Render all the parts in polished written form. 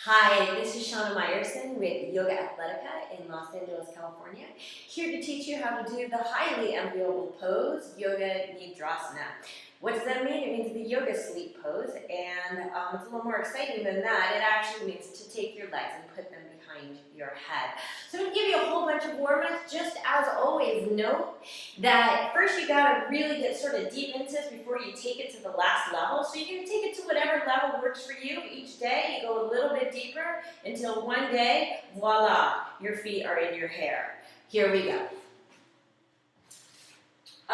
Hi, this is Shana Meyerson with YOGAthletica in Los Angeles, California, here to teach you how to do the highly enviable pose, Yoga Nidrasana. What does that mean? It means the yoga sleep pose, and it's a little more exciting than that. It actually means to take your legs and put them behind your head. So I'm going to give you a whole bunch of warm-ups. Just as always, note that first you got to really get sort of deep into this before you take it to the last level. So you're going to take it to whatever level works for you each day. You go a little bit deeper until one day, voila, your feet are in your hair. Here we go.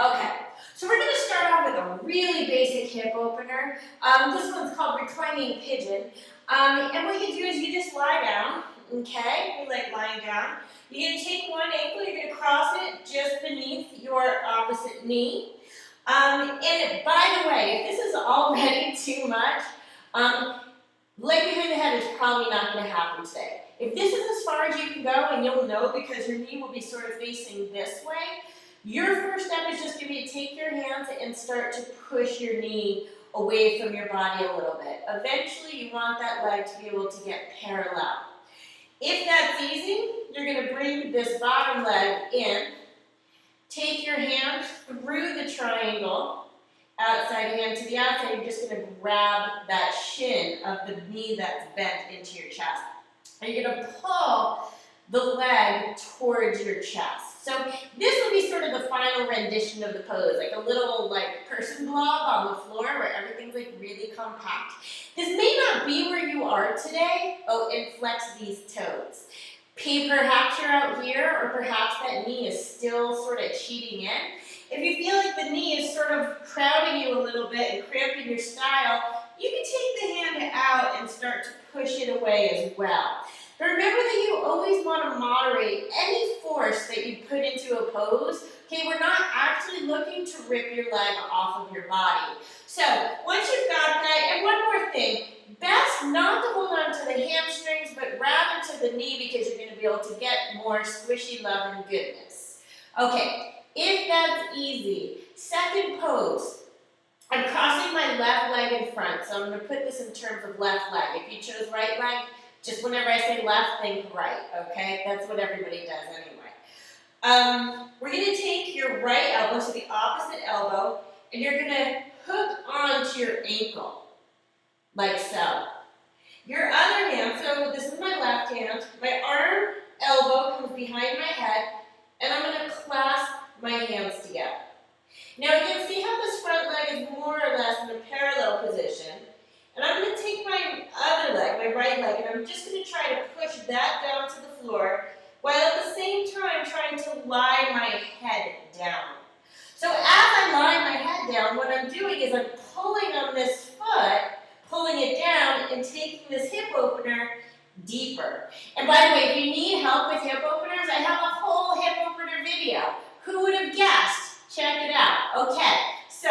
Okay, so we're going to start off with a really basic hip opener. This one's called Reclining Pigeon. And what you do is you just lie down, okay? You like lying down. You're going to take one ankle, you're going to cross it just beneath your opposite knee. And by the way, if this is already too much, leg behind the head is probably not going to happen today. If this is as far as you can go, and you'll know because your knee will be sort of facing this way, your first step is just going to be to take your hands and start to push your knee away from your body a little bit. Eventually, you want that leg to be able to get parallel. If that's easy, you're going to bring this bottom leg in, take your hand through the triangle, outside hand to the outside, you're just going to grab that shin of the knee that's bent into your chest. And you're going to pull the leg towards your chest. So this will be sort of the final rendition of the pose, like a little person blob on the floor where everything's really compact. This may not be where you are today. Oh, and flex these toes. Perhaps you're out here, or perhaps that knee is still sort of cheating in. If you feel like the knee is sort of crowding you a little bit and cramping your style, you can take the hand out and start to push it away as well. But remember that you always want to moderate any force that you put into a pose. Okay, we're not actually looking to rip your leg off of your body. So once you've got that, and one more thing, best not to hold on to the hamstrings, but rather to the knee because you're going to be able to get more squishy love and goodness. Okay, if that's easy, second pose. I'm crossing my left leg in front, so I'm going to put this in terms of left leg. If you chose right leg, just whenever I say left, think right, okay? That's what everybody does anyway. We're going to take your right elbow, so the opposite elbow, and you're going to hook onto your ankle, like so. Your other hand, so this is my left hand, my arm, elbow comes behind my head, and I'm going to clasp my hands together. Now again, see how this front leg is more or less in a parallel position. And I'm going to take my other leg, my right leg, and I'm just going to try to push that down to the floor while at the same time trying to lie my head down. So as I lie my head down, what I'm doing is I'm pulling on this foot, pulling it down, and taking this hip opener deeper. And by the way, if you need help with hip openers, I have a whole hip opener video. Who would have guessed? Check it out. Okay, so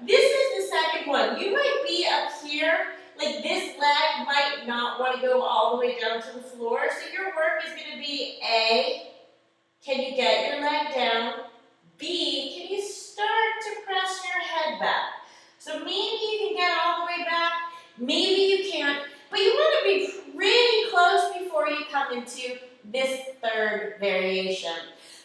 this is the second one. You might be up here, like this leg might not want to go all the way down to the floor. So your work is going to be A, can you get your leg down? B, can you start to press your head back? So maybe you can get all the way back, maybe you can't, but you want to be pretty close before you come into this third variation.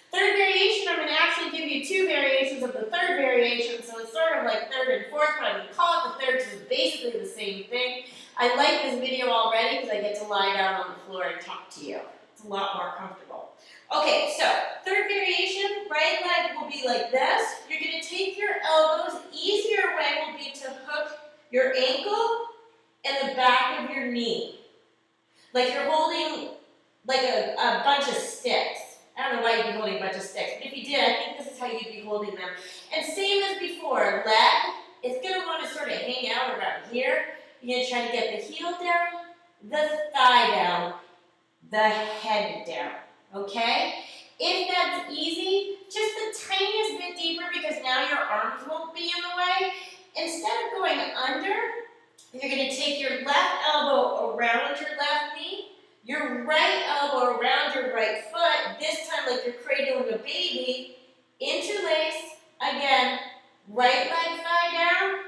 Third variation, I'm going to actually give you two variations of the third variation, so it's sort of like third and fourth, but I'm going to call it the third because it's basically the same thing. I like this video already because I get to lie down on the floor and talk to you. It's a lot more comfortable. Okay, so third variation, right leg will be like this. You're going to take your elbows. Easier way will be to hook your ankle and the back of your knee. Like you're holding like a bunch of sticks. I don't know why you'd be holding a bunch of sticks, but if you did, I think this is how you'd be holding them. And same as before, leg, it's going to want to sort of hang out around here. You're going to try to get the heel down, the thigh down, the head down, okay? If that's easy, just the tiniest bit deeper because now your arms won't be in the way. Instead of going under, you're going to take your left elbow around your left knee, your right elbow around your right foot, this time like you're cradling a baby, interlace, again, right leg thigh down,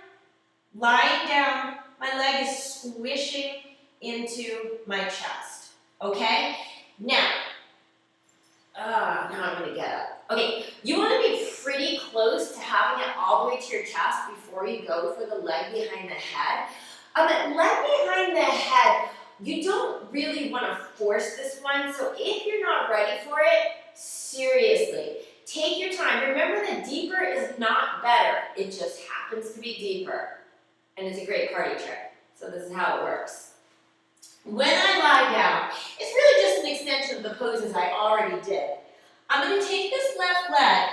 lying down, my leg is squishing into my chest, okay? Now I'm gonna get up. Okay, you wanna be pretty close to having it all the way to your chest before you go for the leg behind the head. Leg behind the head, you don't really wanna force this one, so if you're not ready for it, seriously, take your time. Remember that deeper is not better, it just happens to be deeper. And it's a great party trick, so this is how it works. When I lie down, it's really just an extension of the poses I already did. I'm going to take this left leg,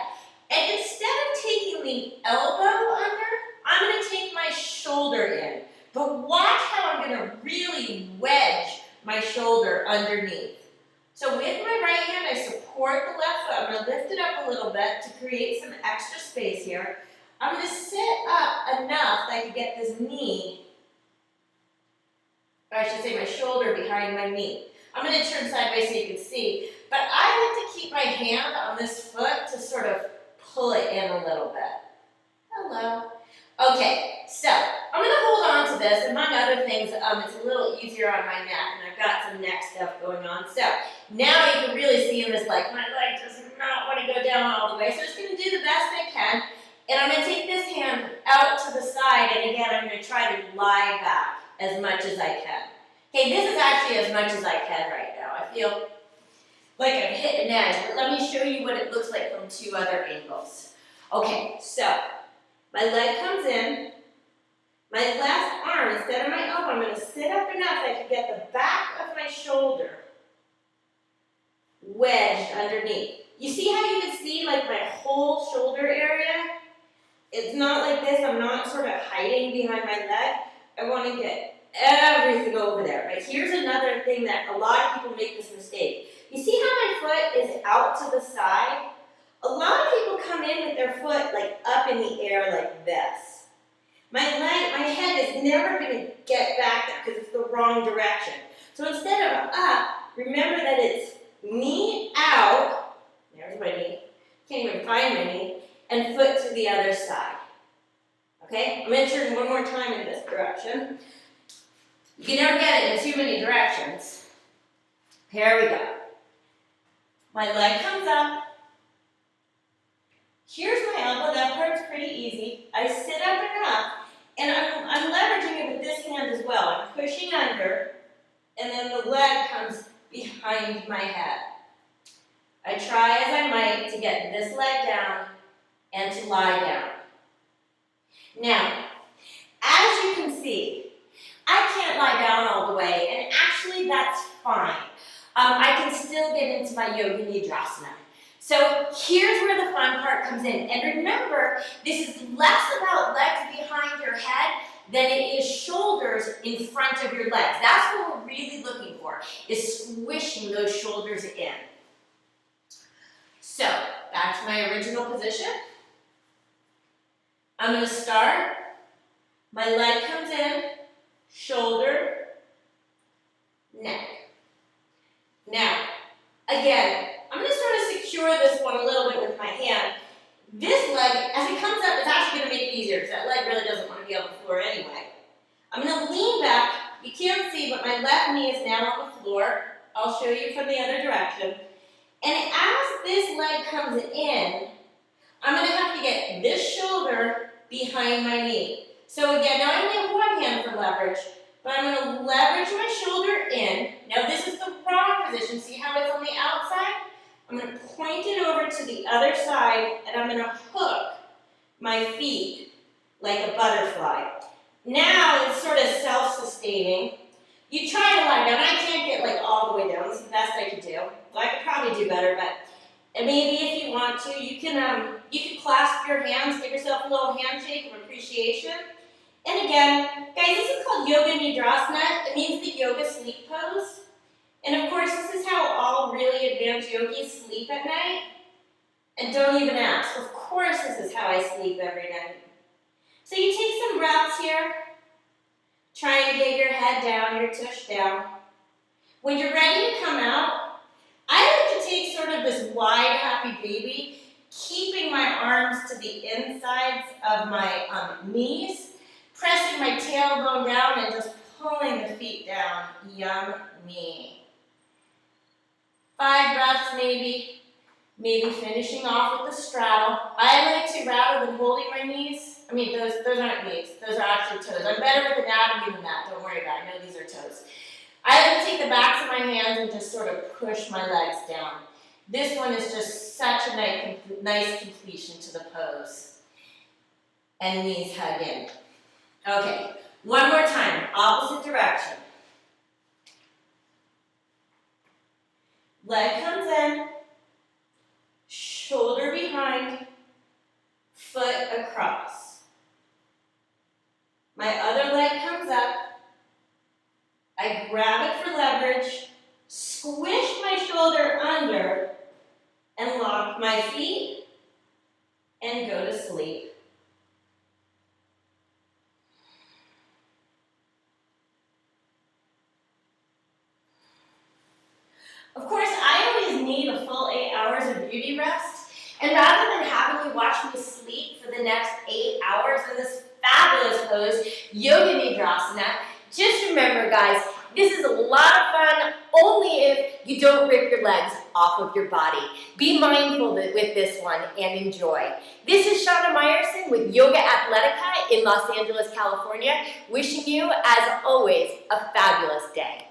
and instead of taking the elbow under, I'm going to take my shoulder in. But watch how I'm going to really wedge my shoulder underneath. So with my right hand, I support the left foot. I'm going to lift it up a little bit to create some extra space here. I'm going to sit up enough that I can get this knee, or I should say my shoulder behind my knee. I'm going to turn sideways so you can see, but I like to keep my hand on this foot to sort of pull it in a little bit. Hello. Okay, so I'm going to hold on to this. Among other things, it's a little easier on my neck, and I've got some neck stuff going on. So now you can really see in this leg, my leg does not want to go down all the way, so I'm just going to do the best I can. And I'm going to take this hand out to the side, and again, I'm going to try to lie back as much as I can. Okay, this is actually as much as I can right now. I feel like I've hit an edge, but let me show you what it looks like from two other angles. Okay, so my leg comes in, my left arm, instead of my elbow, I'm going to sit up enough that I can get the back of my shoulder wedged underneath. You see how you can see like my whole shoulder area? It's not like this, I'm not sort of hiding behind my leg. I want to get everything over there, right? Here's another thing that a lot of people make this mistake. You see how my foot is out to the side? A lot of people come in with their foot like up in the air like this. My head is never going to get back there because it's the wrong direction. So instead of up, remember that it's knee out, there's my knee, can't even find my knee, and foot to the other side. Okay? I'm going to turn one more time in this direction. You can never get it in too many directions. Here we go. My leg comes up. Here's my elbow. That part's pretty easy. I sit up enough, and I'm leveraging it with this hand as well. I'm pushing under, and then the leg comes behind my head. I try as I might to get this leg down and to lie down. Now, as you can see, I can't lie down all the way, and actually that's fine. I can still get into my yoga Nidrasana. So here's where the fun part comes in. And remember, this is less about legs behind your head than it is shoulders in front of your legs. That's what we're really looking for, is squishing those shoulders in. So, back to my original position. I'm going to start. My leg comes in, shoulder, neck. Now, again, I'm going to sort of secure this one a little bit with my hand. This leg, as it comes up, it's actually going to make it easier because that leg really doesn't want to be on the floor anyway. I'm going to lean back. You can't see, but my left knee is now on the floor. I'll show you from the other direction. And as this leg comes in, I'm going to have to get this shoulder behind my knee. So again, now I only have one hand for leverage, but I'm going to leverage my shoulder in. Now this is the wrong position. See how it's on the outside? I'm going to point it over to the other side, and I'm going to hook my feet like a butterfly. Now it's sort of self-sustaining. You try to lie down. I can't get like all the way down. This is the best I could do. Well, I could probably do better, but maybe if you want to, you can clasp your hands, give yourself a little handshake of appreciation. And again, guys, this is called Yoga Nidrasana. It means the yoga sleep pose. And of course, this is how all really advanced yogis sleep at night. And don't even ask. Of course, this is how I sleep every night. So you take some breaths here. Try and get your head down, your tush down. When you're ready to come out, I like to take sort of this wide, happy baby, keeping my arms to the insides of my knees, pressing my tailbone down and just pulling the feet down. Yummy. 5 breaths maybe. Maybe finishing off with the straddle. I like to, rather than holding my knees, I mean, those aren't knees. Those are actually toes. I'm better with anatomy than that. Don't worry about it. I know these are toes. I like to take the backs of my hands and just sort of push my legs down. This one is just such a nice completion to the pose. And knees hug in. Okay, one more time, opposite direction. Leg comes in, shoulder behind, foot across. My other leg comes up. I grab it for leverage, squish my shoulder under, and lock my feet, and go to sleep. Of course, I always need a full 8 hours of beauty rest, and rather than having you watch me sleep for the next 8 hours in this fabulous pose, Yoga Nidrasana, just remember, guys, this is a lot of fun only if you don't rip your legs off of your body. Be mindful with this one and enjoy. This is Shana Meyerson with YOGAthletica in Los Angeles, California, wishing you, as always, a fabulous day.